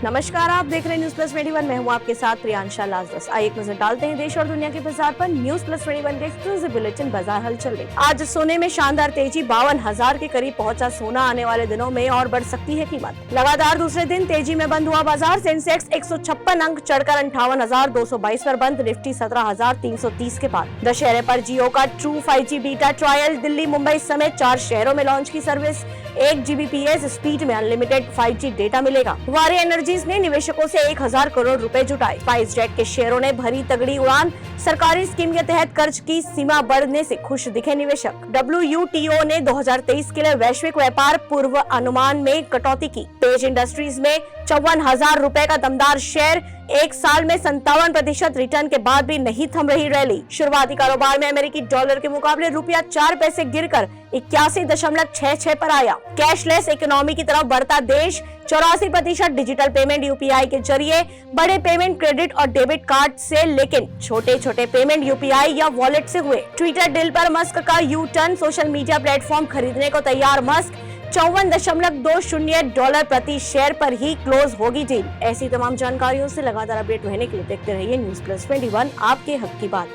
नमस्कार, आप देख रहे हैं न्यूज प्लस 21। मैं हूं आपके साथ प्रियांशा लाजरस। आइए एक नजर डालते हैं देश और दुनिया के बाजार पर। न्यूज प्लस 21 के एक्सक्लूसिव बुलेटिन बाजार हलचल में। आज सोने में शानदार तेजी, 52,000 के करीब पहुंचा सोना। आने वाले दिनों में और बढ़ सकती है कीमत। लगातार दूसरे दिन तेजी में बंद हुआ बाजार। सेंसेक्स 156 अंक चढ़कर 58,222 पर बंद। निफ्टी 17,330 के पार। दशहरे पर जियो का true 5G beta trial Delhi, Mumbai समेत 4 शहरों में लॉन्च की सर्विस। 1 Gbps स्पीड में अनलिमिटेड 5G डेटा मिलेगा। वारी एनर्जीज ने निवेशकों से 1000 करोड़ रुपए जुटाए। स्पाइसजेट के शेयरों ने भरी तगड़ी उड़ान। सरकारी स्कीम के तहत कर्ज की सीमा बढ़ने से खुश दिखे निवेशक। WTO ने 2023 के लिए वैश्विक व्यापार पूर्व अनुमान में कटौती की। पेज इंडस्ट्रीज में 54,000 रुपए का दमदार शेयर। एक साल में 57% रिटर्न के बाद भी नहीं थम रही रैली। शुरुआती कारोबार में अमेरिकी डॉलर के मुकाबले रुपया 4 पैसे गिरकर 81.66 पर आया। कैशलेस इकोनॉमी की तरफ बढ़ता देश। 84% डिजिटल पेमेंट UPI के जरिए। बड़े पेमेंट क्रेडिट और डेबिट कार्ड से, लेकिन छोटे छोटे पेमेंट UPI या वॉलेट से हुए। ट्विटर डील पर मस्क का U turn. Social media platform खरीदने को तैयार मस्क। $54.20 प्रति शेयर पर ही क्लोज होगी डील। ऐसी तमाम जानकारियों से लगातार अपडेट रहने के लिए देखते रहिए न्यूज प्लस 21, आपके हक की बात।